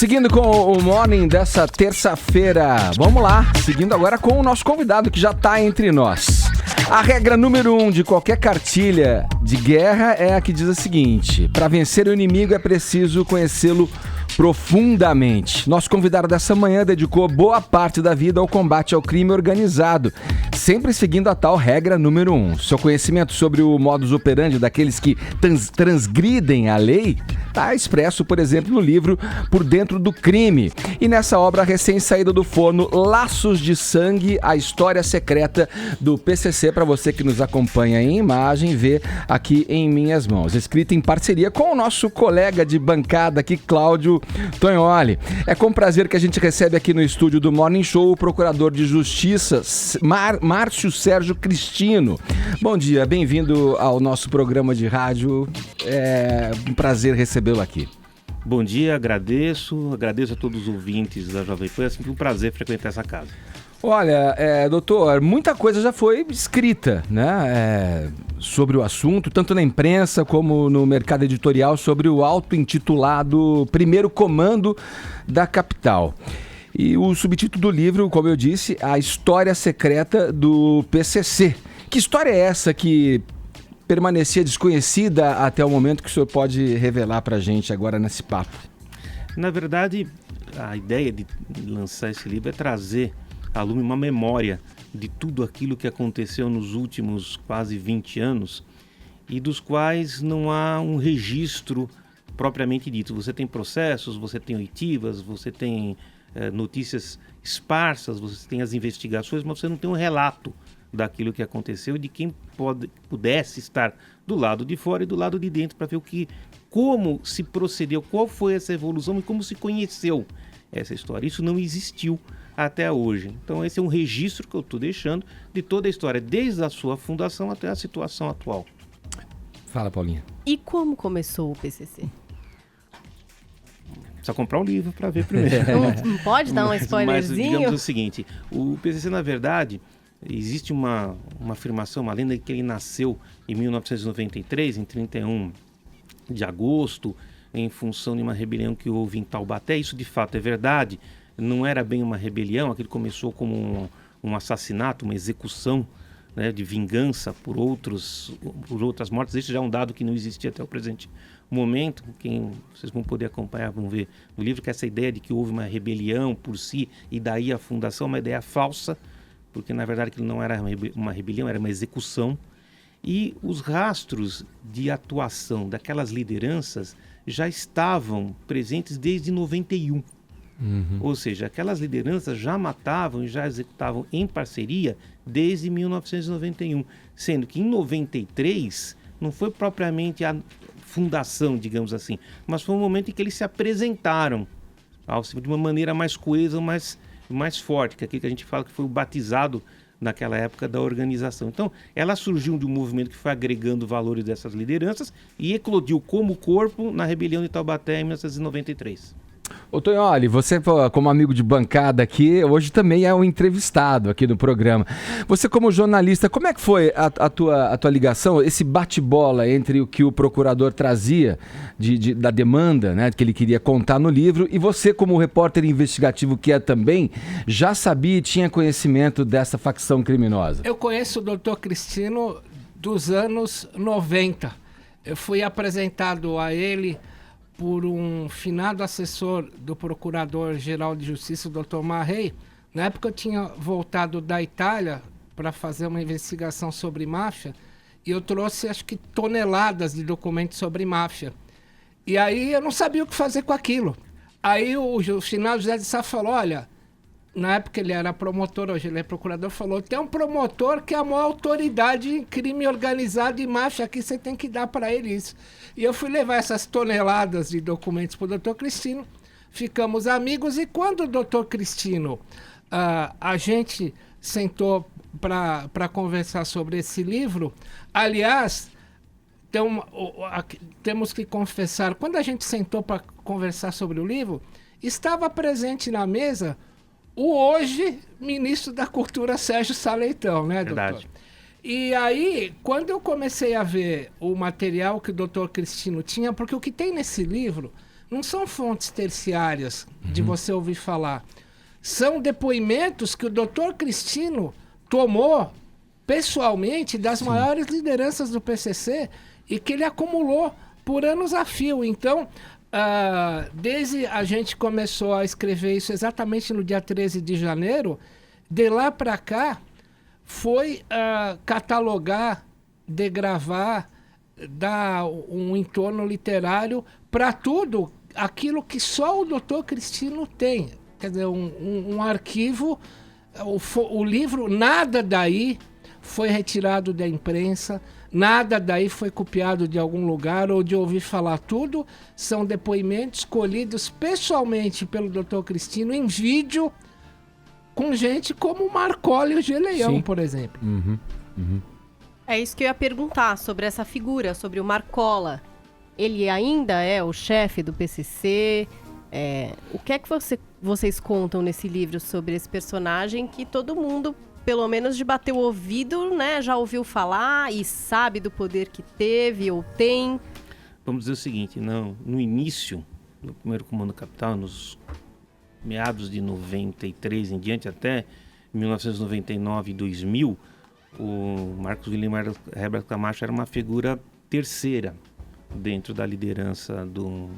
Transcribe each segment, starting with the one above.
Seguindo com o Morning dessa terça-feira, vamos lá, seguindo agora com o nosso convidado que já está entre nós. A regra número 1 de qualquer cartilha de guerra é a que diz o seguinte: para vencer o inimigo é preciso conhecê-lo profundamente. Nosso convidado dessa manhã dedicou boa parte da vida ao combate ao crime organizado, sempre seguindo a tal regra número 1. Seu conhecimento sobre o modus operandi daqueles que transgridem a lei está expresso, por exemplo, no livro Por Dentro do Crime. E nessa obra recém-saída do forno, Laços de Sangue, a história secreta do PCC, para você que nos acompanha em imagem, vê aqui em minhas mãos. Escrita em parceria com o nosso colega de bancada aqui, Cláudio Tonholi. É com prazer que a gente recebe aqui no estúdio do Morning Show o procurador de Justiça, Márcio Sérgio Cristino. Bom dia, bem-vindo ao nosso programa de rádio. É um prazer recebê-lo aqui. Bom dia, agradeço a todos os ouvintes da Jovem Pan. É sempre um prazer frequentar essa casa. Olha, doutor, muita coisa já foi escrita, né, sobre o assunto, tanto na imprensa como no mercado editorial, sobre o auto-intitulado Primeiro Comando da Capital. E o subtítulo do livro, como eu disse, A História Secreta do PCC. Que história é essa que permanecia desconhecida até o momento, que o senhor pode revelar para a gente agora nesse papo? Na verdade, a ideia de lançar esse livro é trazer à lume uma memória de tudo aquilo que aconteceu nos últimos quase 20 anos e dos quais não há um registro propriamente dito. Você tem processos, você tem oitivas, você tem notícias esparsas, você tem as investigações, mas você não tem um relato daquilo que aconteceu e de quem pudesse estar do lado de fora e do lado de dentro para ver como se procedeu, qual foi essa evolução e como se conheceu essa história. Isso não existiu até hoje. Então esse é um registro que eu estou deixando de toda a história, desde a sua fundação até a situação atual. Fala, Paulinha. E como começou o PCC? Precisa comprar o livro para ver primeiro. Não pode dar um spoilerzinho? Mas digamos o seguinte, o PCC, na verdade, existe uma afirmação, uma lenda, que ele nasceu em 1993, em 31 de agosto, em função de uma rebelião que houve em Taubaté. Isso de fato é verdade. Não era bem uma rebelião, aquilo começou como um assassinato, uma execução, né, de vingança por outras mortes. Esse já é um dado que não existia até o presente momento. Vocês vão poder acompanhar, vão ver no livro, que essa ideia de que houve uma rebelião por si e daí a fundação é uma ideia falsa, porque na verdade aquilo não era uma rebelião, era uma execução. E os rastros de atuação daquelas lideranças já estavam presentes desde 91. Ou seja, aquelas lideranças já matavam e já executavam em parceria desde 1991, sendo que em 93 não foi propriamente a fundação, digamos assim, mas foi um momento em que eles se apresentaram de uma maneira mais coesa, mais forte, que é aquilo que a gente fala que foi o batizado naquela época da organização. Então, ela surgiu de um movimento que foi agregando valores dessas lideranças e eclodiu como corpo na rebelião de Taubaté em 1993. Ô Tonholi, você como amigo de bancada aqui, hoje também é um entrevistado aqui no programa. Você como jornalista, como é que foi a tua ligação, esse bate-bola entre o que o procurador trazia da demanda, né, que ele queria contar no livro, e você como repórter investigativo que é também, já sabia e tinha conhecimento dessa facção criminosa? Eu conheço o Dr. Cristino dos anos 90. Eu fui apresentado a ele por um finado assessor do Procurador-Geral de Justiça, o Dr. Marrei. Na época eu tinha voltado da Itália para fazer uma investigação sobre máfia e eu trouxe, acho que, toneladas de documentos sobre máfia. E aí eu não sabia o que fazer com aquilo. Aí o finado José de Sá falou, olha, na época ele era promotor, hoje ele é procurador, falou, tem um promotor que é a maior autoridade em crime organizado e máfia, aqui você tem que dar para ele isso. E eu fui levar essas toneladas de documentos para o Dr. Cristino, ficamos amigos, e quando o Dr. Cristino, a gente sentou para conversar sobre esse livro, aliás, temos que confessar, quando a gente sentou para conversar sobre o livro, estava presente na mesa o hoje ministro da Cultura, Sérgio Sá Leitão, né, doutor? Verdade. E aí, quando eu comecei a ver o material que o doutor Cristino tinha, porque o que tem nesse livro não são fontes terciárias de você ouvir falar. São depoimentos que o doutor Cristino tomou pessoalmente das maiores lideranças do PCC e que ele acumulou por anos a fio. Então, desde a gente começou a escrever isso exatamente no dia 13 de janeiro, de lá para cá, foi catalogar, degravar, dar um entorno literário para tudo aquilo que só o doutor Cristino tem. Quer dizer, um arquivo, o livro, nada daí foi retirado da imprensa, nada daí foi copiado de algum lugar ou de ouvir falar. Tudo são depoimentos colhidos pessoalmente pelo doutor Cristino em vídeo com gente como o Marcola e o Geleião, por exemplo. É isso que eu ia perguntar sobre essa figura, sobre o Marcola. Ele ainda é o chefe do PCC? O que é que vocês contam nesse livro sobre esse personagem que todo mundo, pelo menos de bater o ouvido, né, já ouviu falar e sabe do poder que teve ou tem? Vamos dizer o seguinte, no início do primeiro Comando Capital, nos meados de 93 em diante, até 1999 e 2000, o Marcos William Herbert Camacho era uma figura terceira dentro da liderança do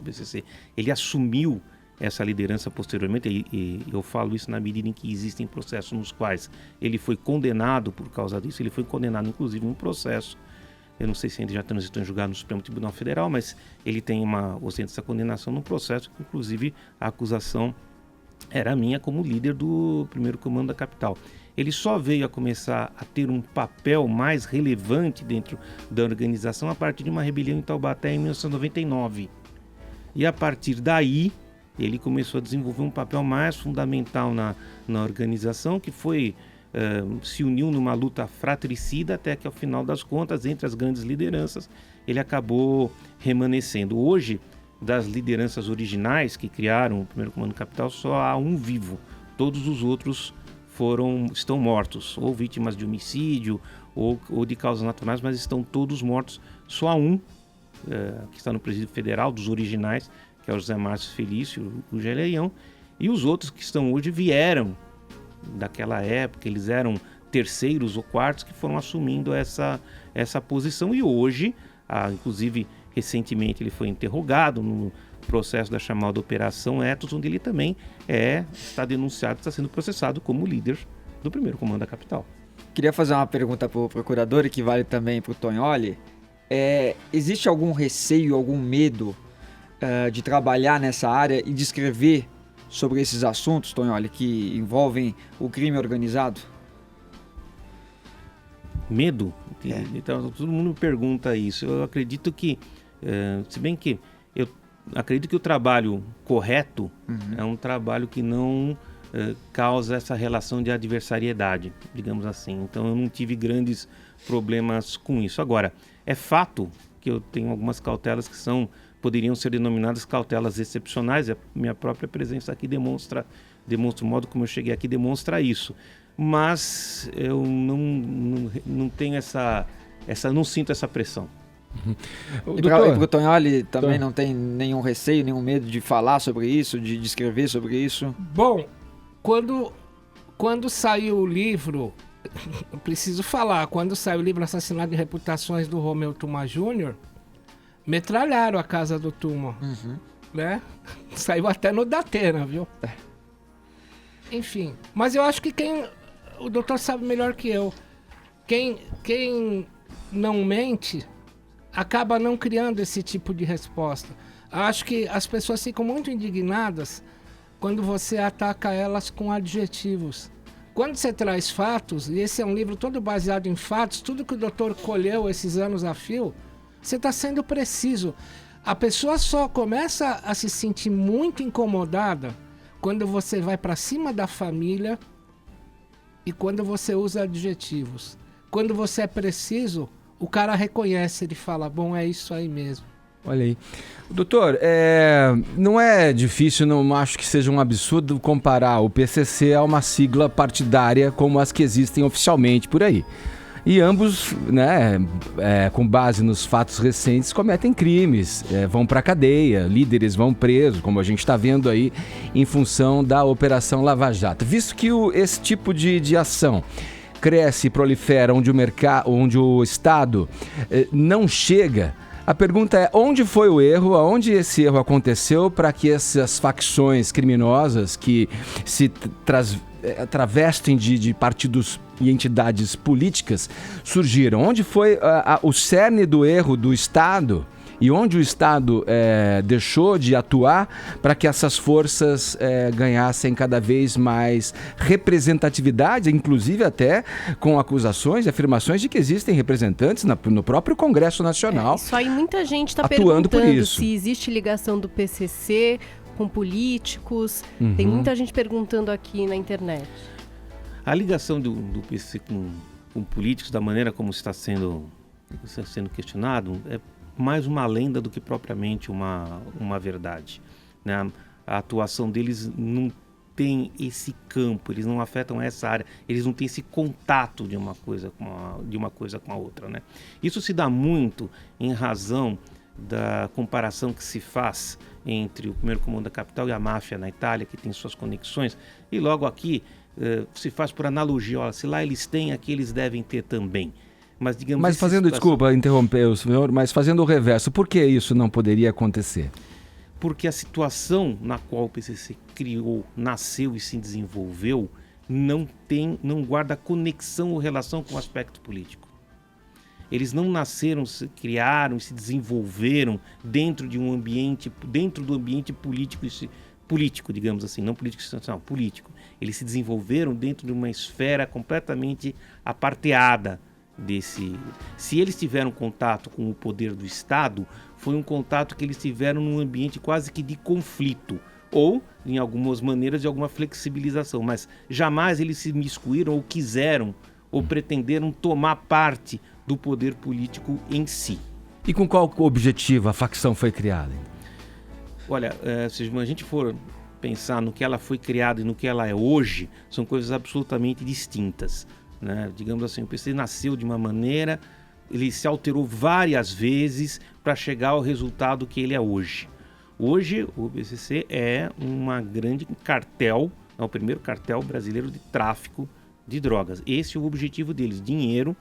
PCC. Ele assumiu essa liderança posteriormente, e eu falo isso na medida em que existem processos nos quais ele foi condenado por causa disso. Ele foi condenado, inclusive, em um processo, eu não sei se ainda já transitou em julgado no Supremo Tribunal Federal, mas ele tem ostenta essa condenação num processo que, inclusive, a acusação era minha como líder do primeiro Comando da Capital. Ele só veio a começar a ter um papel mais relevante dentro da organização a partir de uma rebelião em Taubaté em 1999. E a partir daí, ele começou a desenvolver um papel mais fundamental na organização, que foi se uniu numa luta fratricida até que, ao final das contas, entre as grandes lideranças, ele acabou remanescendo. Hoje, das lideranças originais que criaram o primeiro Comando Capital, só há um vivo. Todos os outros estão mortos, ou vítimas de homicídio, ou de causas naturais, mas estão todos mortos. Só há um, que está no Presídio Federal, dos originais, que é o José Márcio Felício, o Geleião, e os outros que estão hoje vieram daquela época, eles eram terceiros ou quartos que foram assumindo essa posição, e hoje, inclusive recentemente ele foi interrogado no processo da chamada Operação Etos, onde ele também está denunciado, está sendo processado como líder do primeiro Comando da Capital. Queria fazer uma pergunta para o procurador, e que vale também para o Tognoli. Existe algum receio, algum medo de trabalhar nessa área e de escrever sobre esses assuntos, Tognoli, que envolvem o crime organizado? Medo? Então, todo mundo me pergunta isso. Eu acredito que, se bem que eu acredito que o trabalho correto é um trabalho que não causa essa relação de adversariedade, digamos assim. Então, eu não tive grandes problemas com isso. Agora, é fato que eu tenho algumas cautelas que poderiam ser denominadas cautelas excepcionais. A minha própria presença aqui demonstra o modo como eu cheguei aqui, demonstra isso. Mas eu não tenho não sinto essa pressão. E para o Tognoli também não tem nenhum receio, nenhum medo de falar sobre isso, de escrever sobre isso? Bom, quando saiu o livro, eu preciso falar, quando saiu o livro Assassinato de Reputações do Romeu Tuma Júnior, metralharam a casa do Tuma, né? Saiu até no Datena, viu? Enfim, mas eu acho que o doutor sabe melhor que eu. Quem não mente acaba não criando esse tipo de resposta. Acho que as pessoas ficam muito indignadas quando você ataca elas com adjetivos. Quando você traz fatos, e esse é um livro todo baseado em fatos, tudo que o doutor colheu esses anos a fio, você está sendo preciso. A pessoa só começa a se sentir muito incomodada quando você vai para cima da família e quando você usa adjetivos. Quando você é preciso, o cara reconhece, ele fala, bom, é isso aí mesmo. Olha aí. Doutor, não é difícil, não acho que seja um absurdo comparar o PCC a uma sigla partidária como as que existem oficialmente por aí. E ambos, né, com base nos fatos recentes, cometem crimes, vão para a cadeia, líderes vão presos, como a gente está vendo aí, em função da Operação Lava Jato. Visto que esse tipo de ação cresce e prolifera onde o Estado não chega, a pergunta é: onde foi o erro, aonde esse erro aconteceu para que essas facções criminosas que se travestem de partidos e entidades políticas surgiram? Onde foi o cerne do erro do Estado e onde o Estado deixou de atuar para que essas forças ganhassem cada vez mais representatividade, inclusive até com acusações e afirmações de que existem representantes no próprio Congresso Nacional. Isso aí muita gente está atuando por perguntando isso. se existe ligação do PCC com políticos. Tem muita gente perguntando aqui na internet. A ligação do PCC com políticos, da maneira como está sendo questionado, é mais uma lenda do que propriamente uma verdade, né? A atuação deles não tem esse campo, eles não afetam essa área, eles não têm esse contato de uma coisa com a outra, né? Isso se dá muito em razão da comparação que se faz entre o primeiro comando da capital e a máfia na Itália, que tem suas conexões, e logo aqui se faz por analogia: olha, se lá eles têm, aqui eles devem ter também. Mas fazendo, desculpa interromper o senhor, mas fazendo o reverso, por que isso não poderia acontecer? Porque a situação na qual o PCC criou, nasceu e se desenvolveu não guarda conexão ou relação com o aspecto político. Eles não nasceram, se criaram e se desenvolveram dentro do ambiente político, digamos assim, não político institucional, político. Eles se desenvolveram dentro de uma esfera completamente aparteada Se eles tiveram contato com o poder do Estado, foi um contato que eles tiveram num ambiente quase que de conflito, ou, em algumas maneiras, de alguma flexibilização, mas jamais eles se miscuíram ou quiseram ou pretenderam tomar parte do poder político em si. E com qual objetivo a facção foi criada? Olha, se a gente for pensar no que ela foi criada e no que ela é hoje, são coisas absolutamente distintas, né? Digamos assim, o PCC nasceu de uma maneira, ele se alterou várias vezes para chegar ao resultado que ele é hoje. Hoje o PCC é uma grande cartel, é o primeiro cartel brasileiro de tráfico de drogas. Esse é o objetivo deles, dinheiro,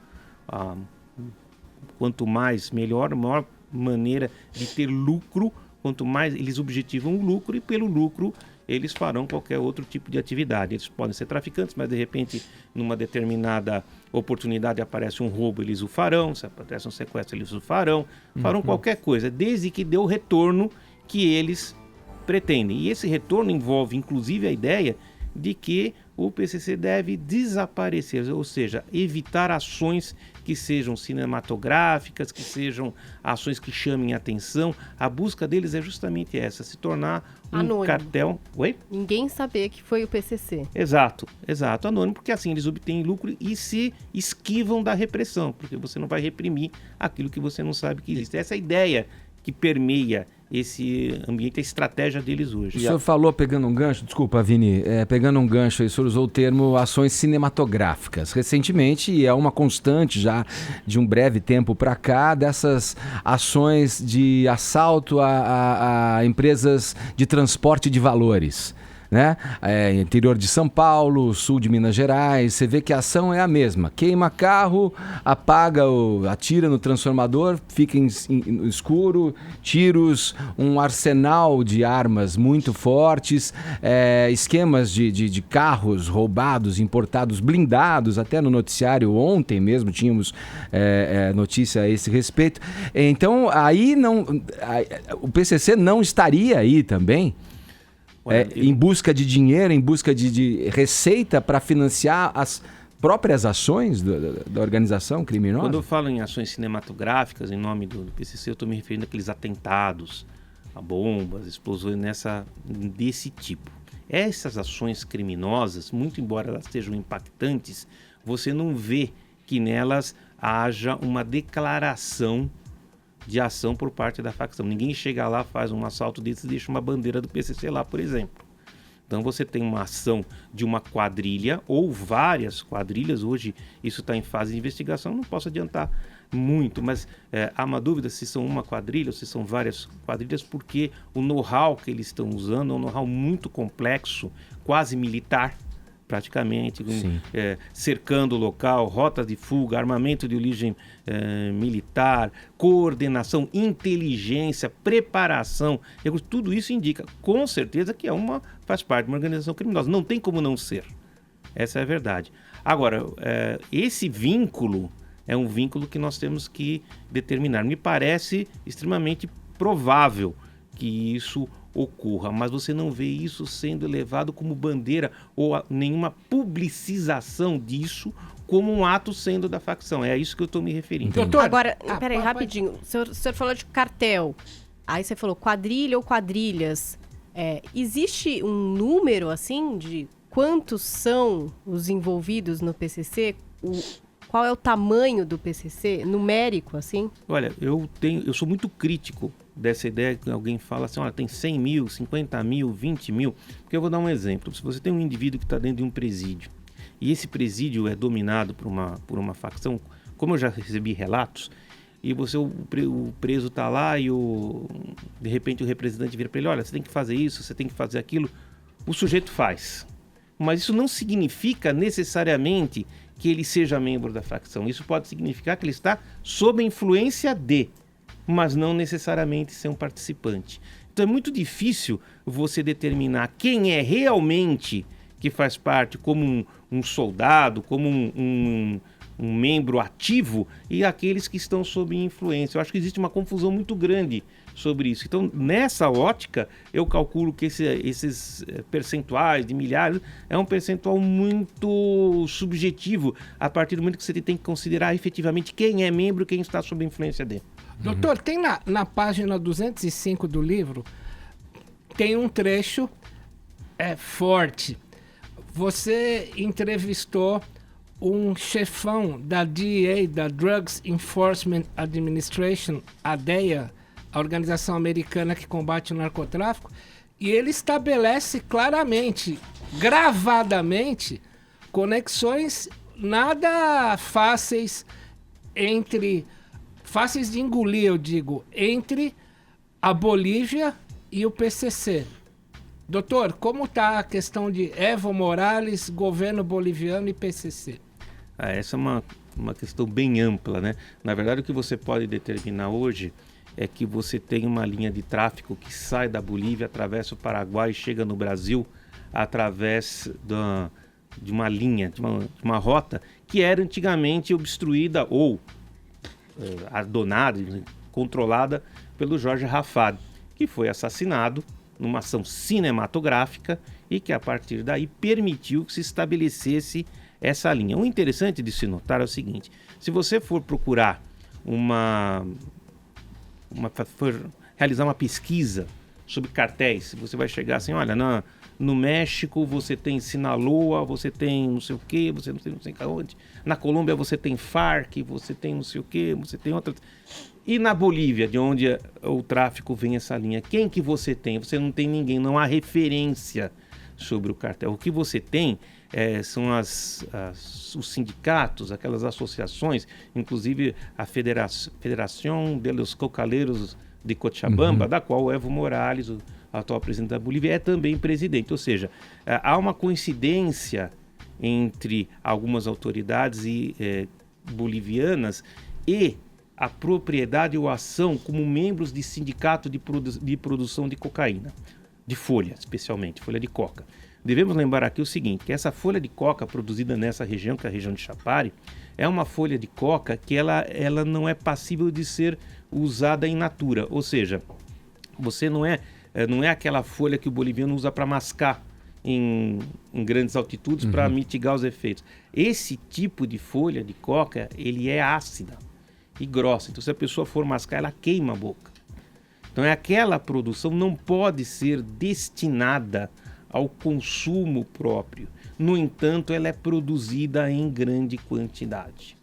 quanto mais melhor, a maior maneira de ter lucro, quanto mais eles objetivam o lucro, e pelo lucro eles farão qualquer outro tipo de atividade. Eles podem ser traficantes, mas de repente numa determinada oportunidade aparece um roubo, eles o farão. Se aparece um sequestro, eles o farão. Farão qualquer coisa, desde que dê o retorno que eles pretendem. E esse retorno envolve inclusive a ideia de que o PCC deve desaparecer, ou seja, evitar ações que sejam cinematográficas, que sejam ações que chamem a atenção. A busca deles é justamente essa, se tornar um anônimo. Cartel... Oi? Ninguém saber que foi o PCC. Exato, anônimo, porque assim eles obtêm lucro e se esquivam da repressão, porque você não vai reprimir aquilo que você não sabe que existe. Essa é a ideia que permeia esse ambiente, a estratégia deles hoje. O senhor falou, pegando um gancho, desculpa, Vini, pegando um gancho, o senhor usou o termo ações cinematográficas. Recentemente, e é uma constante já de um breve tempo para cá, dessas ações de assalto a empresas de transporte de valores, né? Interior de São Paulo, sul de Minas Gerais, você vê que a ação é a mesma. Queima carro, apaga, atira no transformador, fica no escuro, tiros, um arsenal de armas muito fortes, esquemas de carros roubados, importados, blindados. Até no noticiário ontem mesmo tínhamos notícia a esse respeito. Então aí o PCC não estaria aí também? Em busca de dinheiro, em busca de receita para financiar as próprias ações da organização criminosa? Quando eu falo em ações cinematográficas em nome do PCC, eu estou me referindo àqueles atentados, a bombas, explosões desse tipo. Essas ações criminosas, muito embora elas sejam impactantes, você não vê que nelas haja uma declaração de ação por parte da facção. Ninguém chega lá, faz um assalto desses e deixa uma bandeira do PCC lá, por exemplo. Então você tem uma ação de uma quadrilha ou várias quadrilhas, hoje isso está em fase de investigação, não posso adiantar muito, mas há uma dúvida se são uma quadrilha ou se são várias quadrilhas, porque o know-how que eles estão usando é um know-how muito complexo, quase militar, praticamente, cercando o local, rota de fuga, armamento de origem militar, coordenação, inteligência, preparação, tudo isso indica com certeza que faz parte de uma organização criminosa, não tem como não ser, essa é a verdade. Agora, esse vínculo é um vínculo que nós temos que determinar, me parece extremamente provável que isso ocorra, mas você não vê isso sendo levado como bandeira ou nenhuma publicização disso como um ato sendo da facção. É a isso que eu estou me referindo. Doutor, agora, peraí, rapidinho. O senhor falou de cartel, aí você falou quadrilha ou quadrilhas. Existe um número, assim, de quantos são os envolvidos no PCC? Qual é o tamanho do PCC, numérico, assim? Olha, eu sou muito crítico dessa ideia que alguém fala assim, olha, tem 100 mil, 50 mil, 20 mil, porque eu vou dar um exemplo. Se você tem um indivíduo que está dentro de um presídio, e esse presídio é dominado por uma facção, como eu já recebi relatos, e o preso está lá e de repente o representante vira para ele, olha, você tem que fazer isso, você tem que fazer aquilo, o sujeito faz. Mas isso não significa necessariamente que ele seja membro da facção. Isso pode significar que ele está sob a influência mas não necessariamente ser um participante. Então é muito difícil você determinar quem é realmente que faz parte como um soldado, como um membro ativo e aqueles que estão sob influência. Eu acho que existe uma confusão muito grande sobre isso. Então, nessa ótica, eu calculo que esses percentuais de milhares é um percentual muito subjetivo a partir do momento que você tem que considerar efetivamente quem é membro e quem está sob a influência dele. Doutor, tem na página 205 do livro, tem um trecho forte. Você entrevistou um chefão da DEA, da Drugs Enforcement Administration, a DEA, a organização americana que combate o narcotráfico, e ele estabelece claramente, gravadamente, conexões nada fáceis fáceis de engolir, eu digo, entre a Bolívia e o PCC. Doutor, como está a questão de Evo Morales, governo boliviano e PCC? Essa é uma questão bem ampla, né? Na verdade, o que você pode determinar hoje é que você tem uma linha de tráfico que sai da Bolívia, atravessa o Paraguai e chega no Brasil através de uma linha, de uma rota que era antigamente obstruída ou adonada, controlada pelo Jorge Rafad, que foi assassinado numa ação cinematográfica e que a partir daí permitiu que se estabelecesse essa linha. O interessante de se notar é o seguinte: se você for procurar for realizar uma pesquisa sobre cartéis, você vai chegar assim, olha, no México você tem Sinaloa, você tem não sei o que, você não sei onde. Na Colômbia você tem Farc, você tem não sei o que, você tem outras. E na Bolívia, de onde o tráfico vem essa linha, quem que você tem? Você não tem ninguém, não há referência sobre o cartel. O que você tem são os sindicatos, aquelas associações, inclusive a Federação de los Cocaleiros de Cochabamba, da qual o Evo Morales, o atual presidente da Bolívia, é também presidente. Ou seja, há uma coincidência entre algumas autoridades bolivianas e a propriedade ou ação como membros de sindicato de produção de cocaína, de folha, especialmente, folha de coca. Devemos lembrar aqui o seguinte, que essa folha de coca produzida nessa região, que é a região de Chapare, é uma folha de coca que ela não é passível de ser usada in natura, ou seja, você não é aquela folha que o boliviano usa para mascar em grandes altitudes para mitigar os efeitos. Esse tipo de folha de coca, ele é ácida e grossa, então se a pessoa for mascar, ela queima a boca. Então aquela produção não pode ser destinada ao consumo próprio. No entanto, ela é produzida em grande quantidade.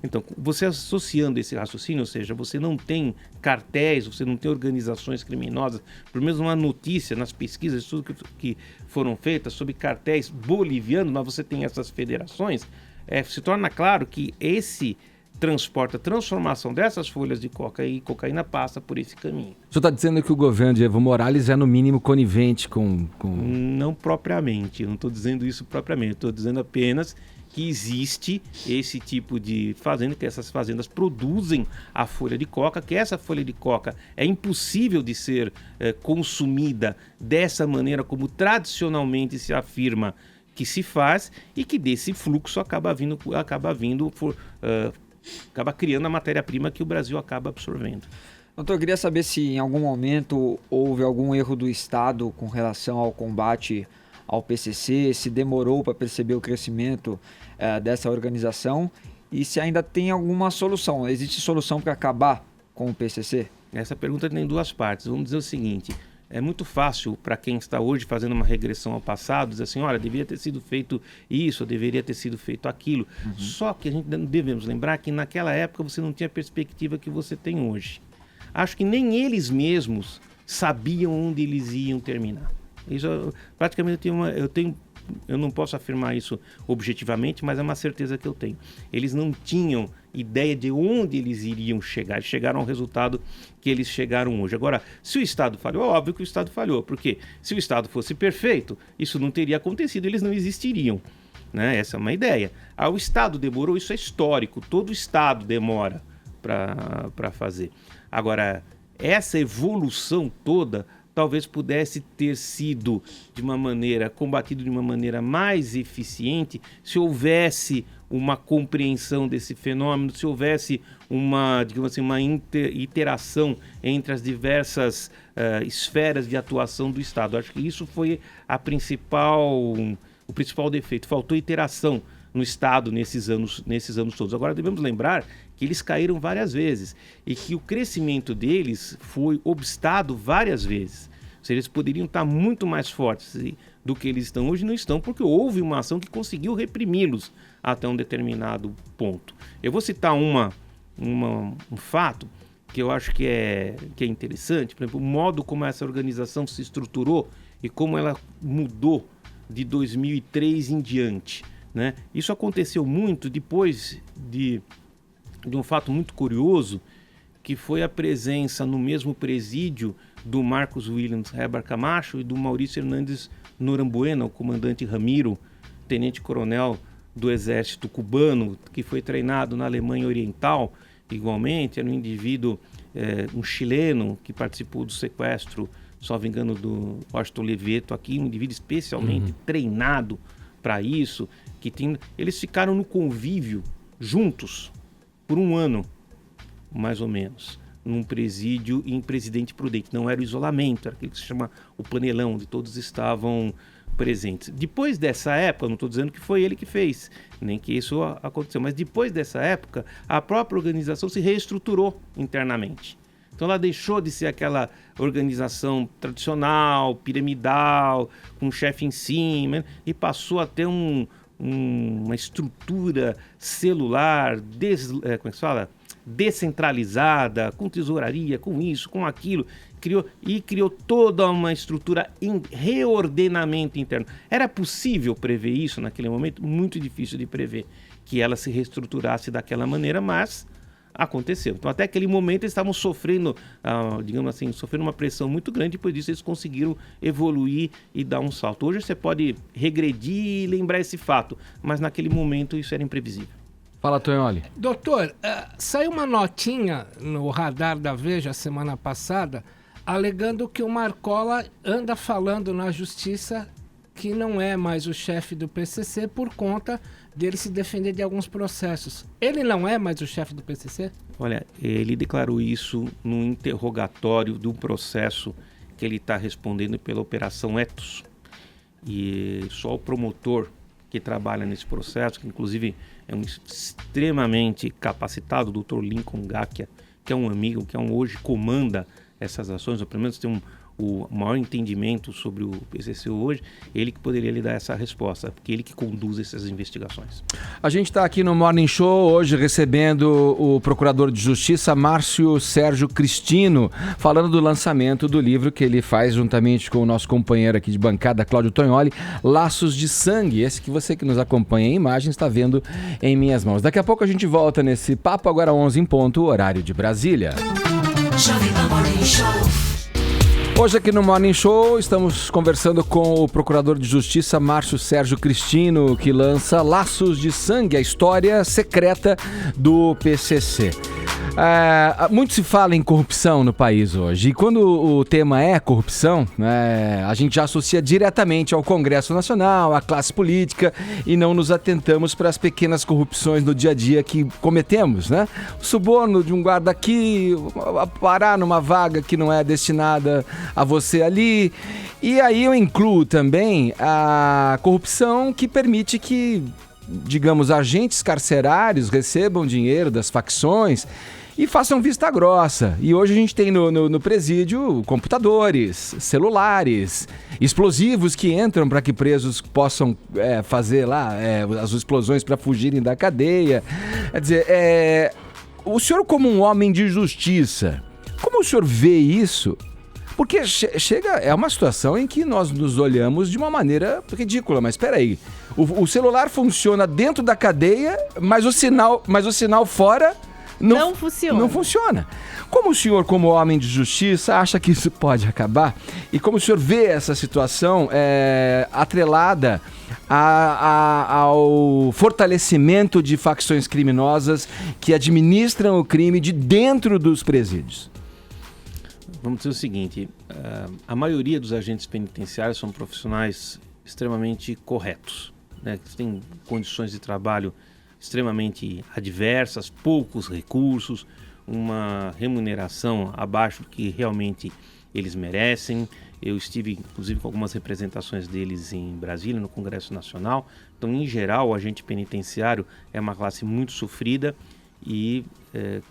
Então, você associando esse raciocínio, ou seja, você não tem cartéis, você não tem organizações criminosas, pelo menos uma notícia nas pesquisas, tudo que foram feitas sobre cartéis bolivianos, mas você tem essas federações, se torna claro que a transformação dessas folhas de coca e cocaína passa por esse caminho. O senhor está dizendo que o governo de Evo Morales é no mínimo conivente com... Não propriamente, eu não estou dizendo isso propriamente, estou dizendo apenas que existe esse tipo de fazenda, que essas fazendas produzem a folha de coca, que essa folha de coca é impossível de ser consumida dessa maneira como tradicionalmente se afirma que se faz, e que desse fluxo acaba criando a matéria-prima que o Brasil acaba absorvendo. Doutor, eu queria saber se em algum momento houve algum erro do Estado com relação ao combate ao PCC, se demorou para perceber o crescimento dessa organização e se ainda tem alguma solução. Existe solução para acabar com o PCC? Essa pergunta tem duas partes. Vamos dizer o seguinte: é muito fácil para quem está hoje fazendo uma regressão ao passado dizer assim, olha, deveria ter sido feito isso, deveria ter sido feito aquilo. Só que a gente devemos lembrar que naquela época você não tinha a perspectiva que você tem hoje. Acho que nem eles sabiam onde eles iam terminar. Isso, praticamente eu não posso afirmar isso objetivamente, mas é uma certeza que eu tenho. Eles não tinham ideia de onde eles iriam chegar. Eles chegaram ao resultado que eles chegaram hoje. Agora, se o Estado falhou, é óbvio que o Estado falhou, porque se o Estado fosse perfeito, isso não teria acontecido, eles não existiriam. Né? Essa é uma ideia. O Estado demorou, isso é histórico, todo Estado demora para fazer. Agora, essa evolução toda talvez pudesse ter sido combatido de uma maneira mais eficiente se houvesse uma compreensão desse fenômeno, se houvesse uma interação entre as diversas esferas de atuação do Estado. Acho que isso foi o principal defeito. Faltou interação no Estado nesses anos todos. Agora devemos lembrar que eles caíram várias vezes e que o crescimento deles foi obstado várias vezes. Ou seja, eles poderiam estar muito mais fortes do que eles estão hoje, não estão, porque houve uma ação que conseguiu reprimi-los até um determinado ponto. Eu vou citar um fato que eu acho que é interessante, por exemplo, o modo como essa organização se estruturou e como ela mudou de 2003 em diante. Né? Isso aconteceu muito depois de um fato muito curioso, que foi a presença no mesmo presídio do Marcos Williams Rebar Camacho e do Maurício Hernandes Norambuena, o comandante Ramiro, tenente-coronel do exército cubano, que foi treinado na Alemanha Oriental, igualmente, era um indivíduo, um chileno, que participou do sequestro, salvo engano, do Washington Leveto aqui, um indivíduo especialmente treinado para isso, eles ficaram no convívio juntos por um ano, mais ou menos, num presídio em Presidente Prudente. Não era o isolamento, era aquilo que se chama o panelão, onde todos estavam presentes. Depois dessa época, não estou dizendo que foi ele que fez, nem que isso aconteceu, mas depois dessa época, a própria organização se reestruturou internamente. Então ela deixou de ser aquela organização tradicional, piramidal, com um chefe em cima, e passou a ter uma estrutura celular, descentralizada, com tesouraria, com isso, com aquilo, criou toda uma estrutura em reordenamento interno. Era possível prever isso naquele momento? Muito difícil de prever que ela se reestruturasse daquela maneira, mas aconteceu. Então, até aquele momento, eles estavam sofrendo, sofrendo uma pressão muito grande. Depois disso, eles conseguiram evoluir e dar um salto. Hoje, você pode regredir e lembrar esse fato, mas naquele momento, isso era imprevisível. Fala, Tonholi. Doutor, saiu uma notinha no radar da Veja semana passada, alegando que o Marcola anda falando na justiça que não é mais o chefe do PCC por conta dele se defender de alguns processos. Ele não é mais o chefe do PCC? Olha, ele declarou isso num interrogatório de um processo que ele está respondendo pela Operação Ethos. E só o promotor que trabalha nesse processo, que inclusive é um extremamente capacitado, o Dr. Lincoln Gakia, que é um amigo, que hoje comanda essas ações, ou pelo menos tem o maior entendimento sobre o PCC hoje, ele que poderia lhe dar essa resposta, porque ele que conduz essas investigações. A gente está aqui no Morning Show hoje recebendo o Procurador de Justiça Márcio Sérgio Cristino, falando do lançamento do livro que ele faz juntamente com o nosso companheiro aqui de bancada, Cláudio Tognoli, Laços de Sangue, esse que você que nos acompanha em imagens está vendo em minhas mãos. Daqui a pouco a gente volta nesse papo, agora 11 em ponto, horário de Brasília. Hoje aqui no Morning Show estamos conversando com o Procurador de Justiça Márcio Sérgio Cristino, que lança Laços de Sangue, a história secreta do PCC. Muito se fala em corrupção no país hoje, e quando o tema é corrupção, a gente já associa diretamente ao Congresso Nacional, à classe política, e não nos atentamos para as pequenas corrupções no dia a dia que cometemos, né? O suborno de um guarda aqui, parar numa vaga que não é destinada a você ali, e aí eu incluo também a corrupção que permite que, digamos, agentes carcerários recebam dinheiro das facções e façam vista grossa. E hoje a gente tem no presídio computadores, celulares, explosivos que entram para que presos possam fazer lá as explosões para fugirem da cadeia. Quer dizer, o senhor como um homem de justiça, como o senhor vê isso? Porque é uma situação em que nós nos olhamos de uma maneira ridícula, mas espera aí, o celular funciona dentro da cadeia, mas o sinal fora não funciona. Como o senhor, como homem de justiça, acha que isso pode acabar? E como o senhor vê essa situação atrelada ao fortalecimento de facções criminosas que administram o crime de dentro dos presídios? Vamos dizer o seguinte, a maioria dos agentes penitenciários são profissionais extremamente corretos, né? Que têm condições de trabalho extremamente adversas, poucos recursos, uma remuneração abaixo do que realmente eles merecem. Eu estive, inclusive, com algumas representações deles em Brasília, no Congresso Nacional. Então, em geral, o agente penitenciário é uma classe muito sofrida e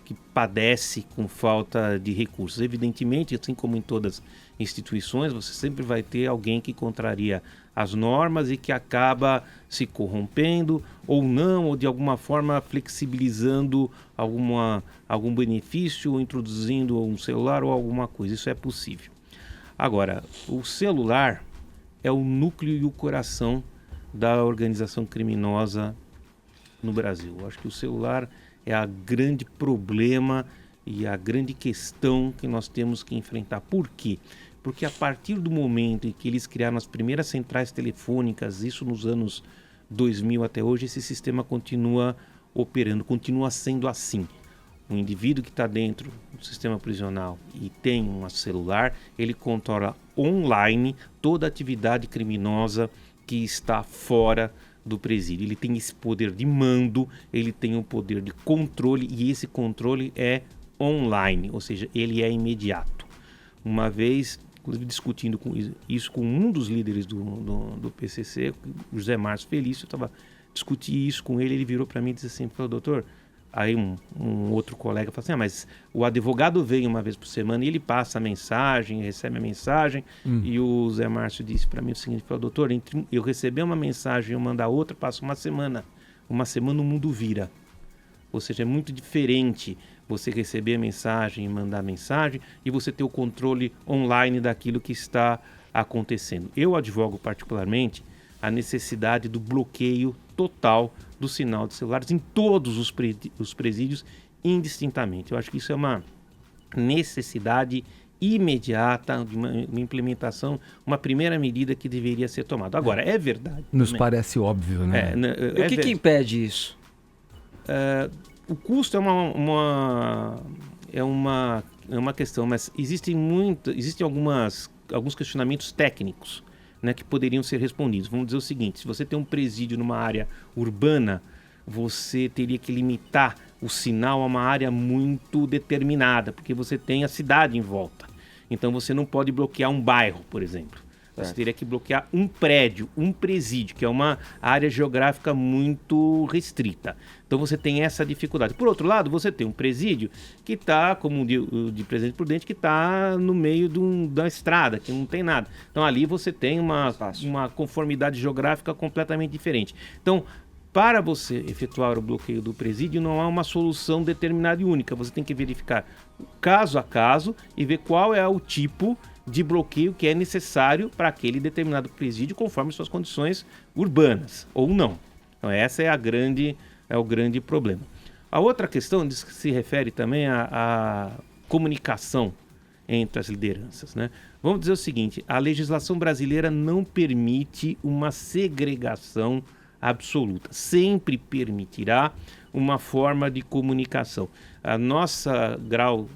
que padece com falta de recursos. Evidentemente, assim como em todas as instituições, você sempre vai ter alguém que contraria as normas e que acaba se corrompendo ou não, ou de alguma forma flexibilizando algum benefício, ou introduzindo um celular ou alguma coisa. Isso é possível. Agora, o celular é o núcleo e o coração da organização criminosa no Brasil. Eu acho que o celular é a grande problema e a grande questão que nós temos que enfrentar. Por quê? Porque a partir do momento em que eles criaram as primeiras centrais telefônicas, isso nos anos 2000 até hoje, esse sistema continua operando, continua sendo assim. O indivíduo que está dentro do sistema prisional e tem um celular, ele controla online toda a atividade criminosa que está fora do presídio. Ele tem esse poder de mando, ele tem um poder de controle e esse controle é online, ou seja, ele é imediato. Uma vez, inclusive discutindo isso com um dos líderes do PCC, o José Márcio Felício, eu estava discutindo isso com ele virou para mim e disse assim, doutor, aí um outro colega falou assim, mas o advogado vem uma vez por semana e ele passa a mensagem, recebe a mensagem, e o Zé Márcio disse para mim o seguinte, falou, doutor, entre eu receber uma mensagem e eu mandar outra, passa uma semana o mundo vira. Ou seja, é muito diferente você receber a mensagem e mandar a mensagem e você ter o controle online daquilo que está acontecendo. Eu advogo particularmente a necessidade do bloqueio total do sinal de celulares em todos os presídios indistintamente. Eu acho que isso é uma necessidade imediata de uma implementação, uma primeira medida que deveria ser tomada. Agora, é verdade. Nos parece óbvio, né? O que impede isso? O custo é uma questão, mas existem alguns questionamentos técnicos, né, que poderiam ser respondidos. Vamos dizer o seguinte, se você tem um presídio numa área urbana, você teria que limitar o sinal a uma área muito determinada, porque você tem a cidade em volta. Então você não pode bloquear um bairro, por exemplo. Você teria que bloquear um prédio, um presídio, que é uma área geográfica muito restrita. Então você tem essa dificuldade. Por outro lado, você tem um presídio que está, como o de Presidente Prudente, que está no meio da estrada, que não tem nada. Então ali você tem uma conformidade geográfica completamente diferente. Então, para você efetuar o bloqueio do presídio, não há uma solução determinada e única. Você tem que verificar caso a caso e ver qual é o tipo de bloqueio que é necessário para aquele determinado presídio conforme suas condições urbanas, ou não. Então essa é o grande problema. A outra questão diz que se refere também à comunicação entre as lideranças, né? Vamos dizer o seguinte, a legislação brasileira não permite uma segregação absoluta, sempre permitirá uma forma de comunicação. A nossa grau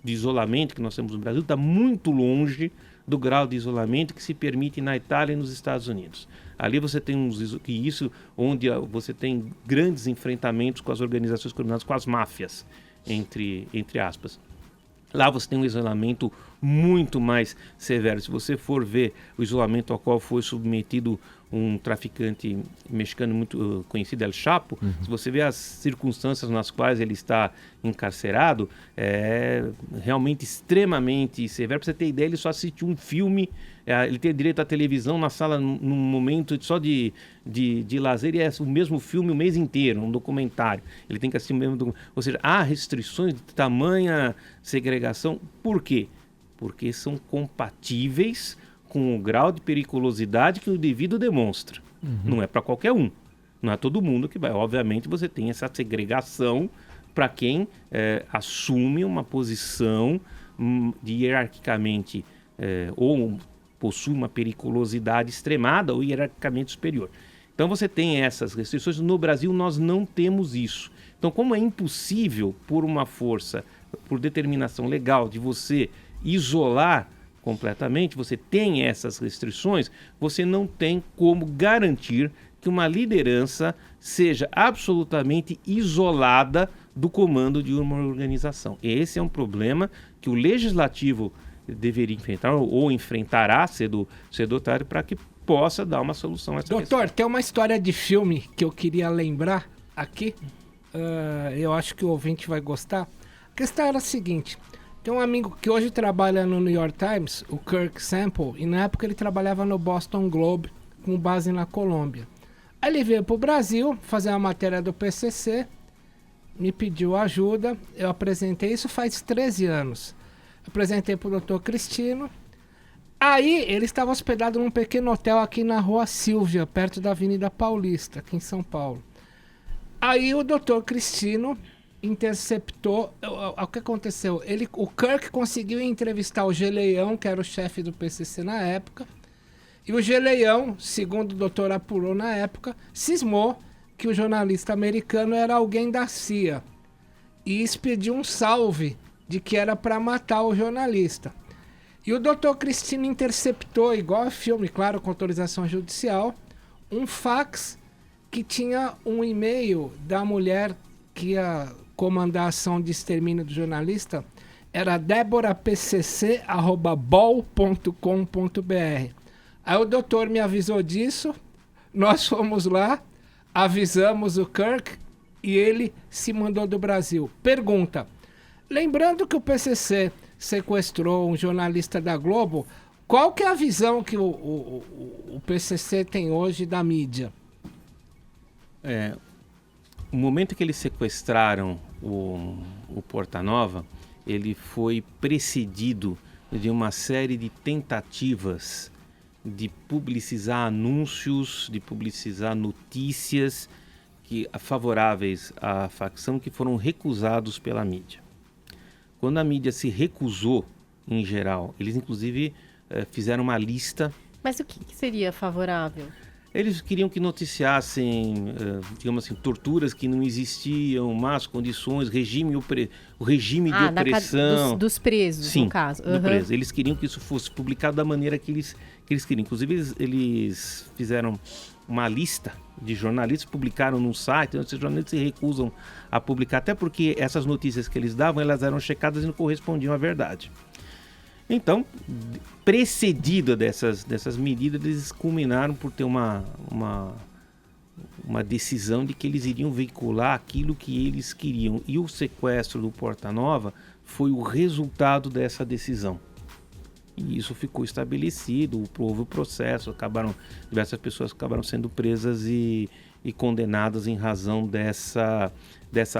de isolamento que nós temos no Brasil está muito longe do grau de isolamento que se permite na Itália e nos Estados Unidos. Ali você tem onde você tem grandes enfrentamentos com as organizações criminosas, com as máfias, entre aspas. Lá você tem um isolamento muito mais severo. Se você for ver o isolamento ao qual foi submetido um traficante mexicano muito conhecido, El Chapo, se você vê as circunstâncias nas quais ele está encarcerado, é realmente extremamente severo. Para você ter ideia, ele só assistiu um filme, ele tem direito à televisão na sala num momento só de lazer, e é o mesmo filme o mês inteiro, um documentário. Ele tem que assistir o mesmo documentário. Ou seja, há restrições de tamanha segregação. Por quê? Porque são compatíveis com o grau de periculosidade que o indivíduo demonstra. Não é para qualquer um. Não é todo mundo que vai. Obviamente você tem essa segregação para quem assume uma posição de hierarquicamente ou possui uma periculosidade extremada ou hierarquicamente superior. Então você tem essas restrições. No Brasil nós não temos isso. Então, como é impossível por uma força, por determinação legal de você isolar completamente, você tem essas restrições, você não tem como garantir que uma liderança seja absolutamente isolada do comando de uma organização. Esse é um problema que o legislativo deveria enfrentar ou enfrentará cedo ou tarde para que possa dar uma solução a essa questão. Doutor, tem uma história de filme que eu queria lembrar aqui, eu acho que o ouvinte vai gostar. A questão era a seguinte: tem um amigo que hoje trabalha no New York Times, o Kirk Sample, e na época ele trabalhava no Boston Globe, com base na Colômbia. Aí ele veio para o Brasil fazer uma matéria do PCC, me pediu ajuda, eu apresentei, isso faz 13 anos. Apresentei para o Dr. Cristino. Aí ele estava hospedado num pequeno hotel aqui na Rua Silvia, perto da Avenida Paulista, aqui em São Paulo. Aí o Dr. Cristino interceptou. O que aconteceu? O Kirk conseguiu entrevistar o Geleião, que era o chefe do PCC na época, e o Geleião, segundo o doutor apurou na época, cismou que o jornalista americano era alguém da CIA e expediu um salve de que era para matar o jornalista. E o doutor Cristino interceptou, igual a filme, claro, com autorização judicial, um fax que tinha um e-mail da mulher que ia comandar a ação de extermínio do jornalista, era deborapcc@bol.com.br. Aí o doutor me avisou disso, nós fomos lá, avisamos o Kirk e ele se mandou do Brasil. Pergunta: lembrando que o PCC sequestrou um jornalista da Globo, qual que é a visão que o PCC tem hoje da mídia? O momento que eles sequestraram o Portanova, ele foi precedido de uma série de tentativas de publicizar anúncios, de publicizar notícias favoráveis à facção que foram recusados pela mídia. Quando a mídia se recusou, em geral, eles inclusive fizeram uma lista. Mas o que seria favorável? Eles queriam que noticiassem, digamos assim, torturas que não existiam, más condições, o regime de opressão. Dos presos, sim, no caso. Do preso. Eles queriam que isso fosse publicado da maneira que eles queriam. Inclusive, eles fizeram uma lista de jornalistas, publicaram num site, esses jornalistas se recusam a publicar, até porque essas notícias que eles davam, elas eram checadas e não correspondiam à verdade. Então, precedida dessas medidas, eles culminaram por ter uma decisão de que eles iriam veicular aquilo que eles queriam. E o sequestro do Porta Nova foi o resultado dessa decisão. E isso ficou estabelecido, houve o processo, diversas pessoas acabaram sendo presas e condenadas em razão dessa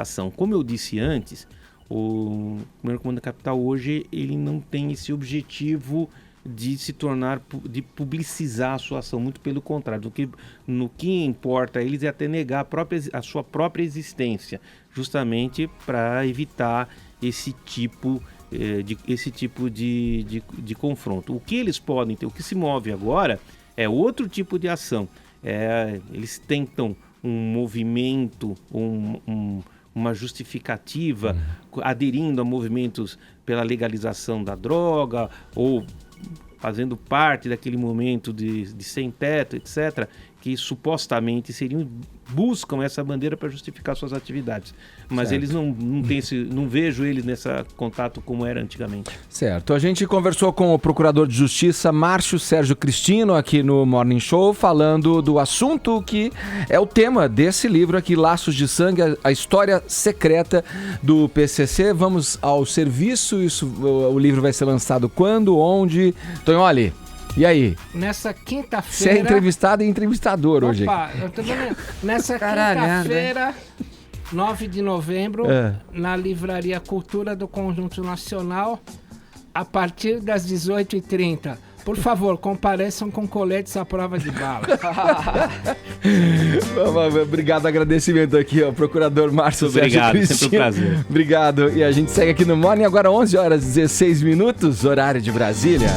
ação. Como eu disse antes, o primeiro comando da capital hoje ele não tem esse objetivo de se tornar, de publicizar a sua ação, muito pelo contrário, no que importa a eles é até negar a sua própria existência, justamente para evitar esse tipo de confronto. O que eles podem ter, o que se move agora é outro tipo de ação. Eles tentam um movimento, uma justificativa, aderindo a movimentos pela legalização da droga ou fazendo parte daquele momento de sem teto, etc., que supostamente buscam essa bandeira para justificar suas atividades. Mas certo. Eles não vejo eles nesse contato como era antigamente. Certo. A gente conversou com o Procurador de Justiça, Márcio Sérgio Cristino, aqui no Morning Show, falando do assunto que é o tema desse livro aqui, Laços de Sangue, a história secreta do PCC. Vamos ao serviço. O livro vai ser lançado quando, onde? Tonholi, e aí? Nessa quinta-feira... Você é entrevistado e entrevistador hoje. Opa, eu tô vendo. Nessa quinta-feira, 9 de novembro, na Livraria Cultura do Conjunto Nacional, a partir das 18h30. Por favor, compareçam com coletes à prova de bala. Obrigado, agradecimento aqui ao Procurador Márcio Sérgio Cristino. Sempre um prazer. Obrigado. E a gente segue aqui no Morning, agora 11h16, horário de Brasília.